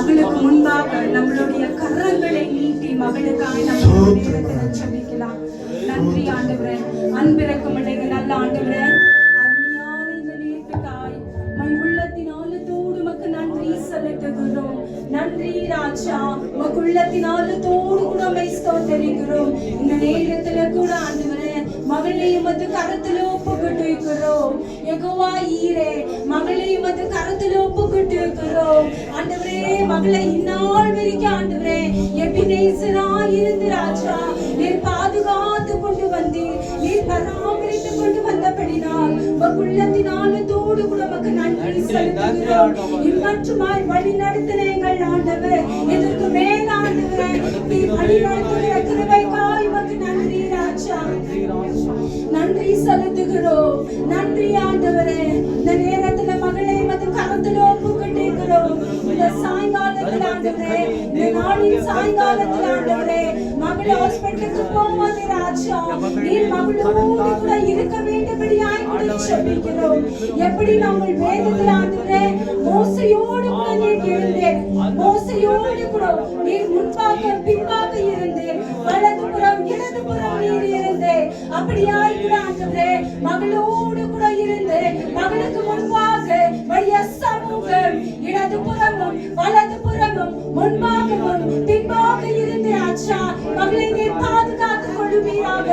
மகளுக்கு முன்பாக நம்மளுடைய கரங்களை நீட்டி மகளுக்காய் நம்ம ஜெபிக்கலாம். நன்றி ஆண்டவரே, அன்பிறக்கும் நல்ல ஆண்டவரே, அருமையான இந்த நேரத்துக்காய் உள்ளத்தினாலத்தோடு உமக்கு நன்றி செலுத்துகிறோம். நன்றி ராஜா, உமக்கு உள்ளத்தினாலத்தோடு கூட உம்மை ஸ்தோத்திரிக்கிறோம். இந்த நேரத்துல கூட ஆண்டவரே மகளை உமது கரத்துல ஒப்புக்கொண்டிருக்கிறோம். யெகோவா ஈரே, மகளை உமது கரத்துல ஒப்புக்கொண்டிருக்கிறோம். ஆண்டவரே மகளை இந்நாள் வரைக்கும் ஆண்டவரே எபினேசராய் இருந்து ராஜா நீர் பாதுகாத்து கொண்டு வந்தீர், நீர் பராமரித்து கொண்டு வந்தபடினால் உள்ளத்தினாலத்தோடு கூட உமக்கு நன்றி செலுத்துகிறோம். இம்மற்றுமாய் வழி நடத்தின எங்கள் ஆண்டவர், இதற்கு மேல் ஆண்டவரே நீர் வழி நடத்துகிற கிருபைக்காய் உமக்கு நன்றி ராஜா, நன்றி செலுத்துகிறோம். நன்றி ஆண்டவரே, இந்த நேரத்துல மகளை மது கரத்துல ஒப்புக்கொண்டிருக்கிறோம். இந்த சாயங்காலத்தில் ஆண்டவரே, இந்த நாளின் சாயங்காலத்தில் ஆண்டவரே மகள் ஹாஸ்பிட்டலுக்கு போவது ராஜா நீர் மகளோடு கூட இருக்க வேண்டும்படியாய் கூட ஜெபிக்கிறோம். எப்படி நாங்கள் வேதத்தில் ஆண்டவரே மோசையோடு கூட நீர் இருந்தீர், மோசையோடு கூட நீர் முன்பாக பின்பாக இருந்தீர், வலதுபுறம் இடதுபுறம் நீர் இருந்தீர். அப்படியாய் கூட ஆண்டவரே மகளோடு கூட இருந்து மகளுக்கு முன்பாக வழிய சமூகம் இடதுபுறமும் வலதுபுறமும் முன்பாகவும் பின்பாக இருந்து ராஜா மகளை நீர் பாதுகாத்து கொள்வீராக.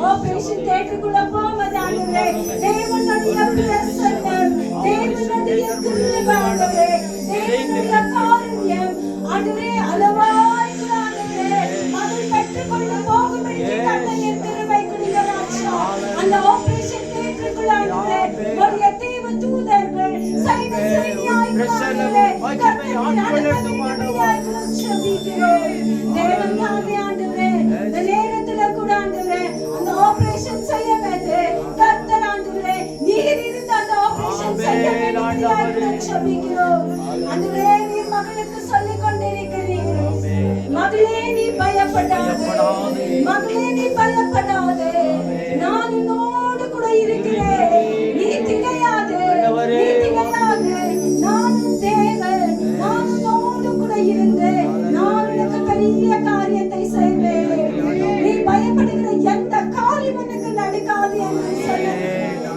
ஆபரேஷன் தியேட்டருக்குள்ள போவது ஆண்டவரே தேவனுடைய பிரசன்னம், தேவனுடைய கிருபை ஆண்டவரே, தேவனுடைய காருண்யம் ஆண்டவரே அளவாய் கூட ஆண்டவரே மகள் பெற்றுக்கொண்டு போகும்படி கர்த்தர் கிருபை கொடுங்க ராஜா. அந்த ஆபரேஷன் தியேட்டருக்குள்ள ஆண்டவரே உடைய தேவ தூதர்கள் சைன சைனியாய் ஆண்டவரே கர்த்தர் அனுமதியாய் ஜெபிக்கிறோம். தேவன் தாமே ஆண்டவரே இந்த நேரத்துல கூட ஆண்டவரே அந்த ஆபரேஷன் செய்ய வேண்டும். கர்த்தர் ஆண்டவரே நீர் இருந்து அந்த ஆபரேஷன் செய்ய வேண்டும் ஜெபிக்கிறோம். ஆண்டவரே நீர் மகளுக்கு சொல்லிக் கொண்டிருக்கிறீர்கள், மகளே நீ பயப்படாதே, மகளே நீ பயப்படாதே, நான் உன்னோடு கூட இருக்கிறேன், நீ திகையாதே, நீ திகையாதே, நான் தேவன், நான் உன்னோடு கூட இருந்து நான் உனக்கு பெரிய காரியத்தை செய்வேன், நீ பயப்படுகிற எந்த காரியம் உனக்கு நடக்காது என்று சொன்னேன்.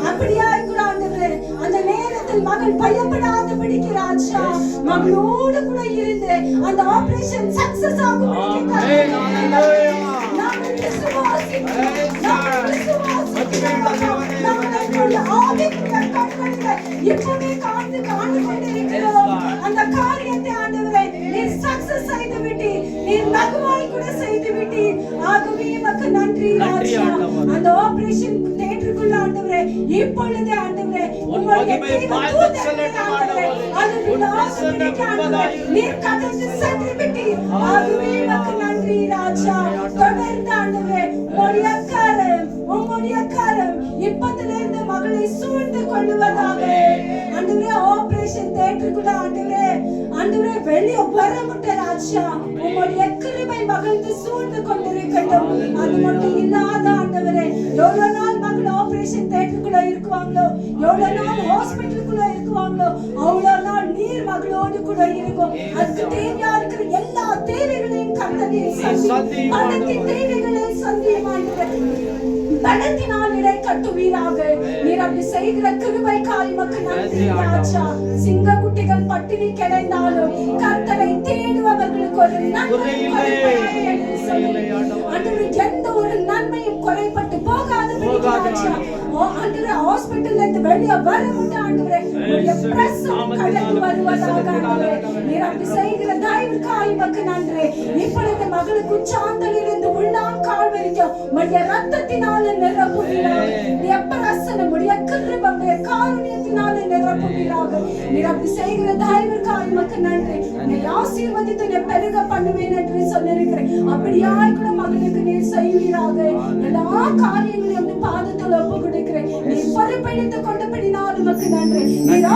அப்படியாய் கூட ஆண்டவரே அந்த நேரத்தில் மகள் பயப்படாதபடி ராஜா மகளோடு கூட இருந்து அந்த ஆபரேஷன் சக்சஸ் ஆகும்படி நாங்கள் விசுவாசிக்கிறோம், நாங்கள் விசுவாசிக்கிறோம், நாங்கள் ஆவிக்குரிய கண்களில் இப்பவே காண்டு கொண்டிருக்கிறோம். அந்த காரியத்தை ஆண்டவரே நீர் சக்சஸ் செய்து விட்டீர், நீர் நகுவாய் கூட செய்து விட்டீர். ஆகவே உமக்கு நன்றி ராஜா. அந்த ஆபரேஷன் தியேட்டருக்குள்ள ஆண்டவரே இப்பொழுது ஆண்டவரே உம்முடைய தூதர்களை ஆண்டவரே அதுக்குள்ள ஆண்டவரே நீர் கடந்து சென்று விட்டீர். ஆகவே உமக்கு நன்றி ராஜா. தொடர்ந்து ஆண்டவரே உம்முடைய கரம் இப்பத்திலிருந்து மகளை சூழ்ந்து கொள்வதாக. ஆண்டவரே ஆபரேஷன் தியேட்டருக்குள்ள ஆண்டவரே வெளியே வர முட்ட ராஜா உம்முடைய கிருபை மகளுக்கு சூழ்ந்து கொண்டிருக்கட்டும். அது மட்டும் இல்லாத ஆண்டவரே எவ்வளவு நாள் மகள் ஆபரேஷன் தியேட்டருக்குள்ள இருக்குவாங்களோ, எவ்வளவு நாள் ஹாஸ்பிட்டலுக்குள்ள இருக்குவாங்களோ, அவ்வளவு நாள் நீர் மகளோடு கூட இருக்கும். அதுக்கு தேவையா இருக்கிற எல்லா தேவைகளையும் கர்த்தர் சந்தி, பணத்தின் தேவைகளை சந்தியமாகிறது, பணத்தினால் இடை கட்டுவீராக. நீர் அப்படி செய்கிற கிருபைக்காய் உமக்கு நன்றி ராஜா. சிங்க குட்டிகள் பட்டினி கிடந்தாலும் கர்த்தரை தேடுபவர்களுக்கு ஒரு நன்மை எந்த ஒரு நன்மையும் குறைபட்டு போகாதபடி ராஜா ஆண்டவரே ஹாஸ்பிட்டல்ல இருந்து வெளியே வர முட்ட ஆண்டவரே உம்முடைய பிரசன்னம் கடந்து வருவதாக ஆண்டவரே. நீர் அப்படி செய்கிற தயவுக்காய் உமக்கு நன்றி. இப்பொழுது மகளுக்கு உச்சாந்தலிலிருந்து உள்ளாங்கால் வரைக்கும் உம்முடைய ரத்தத்தினால நிரப்புவீராக. உம்முடைய பிரசன்னம் உம்முடைய கிருபை உம்முடைய காருண்யத்தினால நிரப்புவீராக. நீர் அப்படி செய்கிற தயவுக்காய் உமக்கு நன்றி. உம்மை ஆசீர்வதித்து உம்மை பெருக பண்ணுவேன் என்று சொல்லியிருக்கிறேன். அப்படியாய் கூட மகளுக்கு நீர் செய்வீராக. எல்லா காரியங்களையும் பாதத்தில் ஒப்பு கொடுக்கிறேன். நீ பொறுப்பெடுத்துக் கொண்டபடினால் உமக்கு நன்றி. நீர்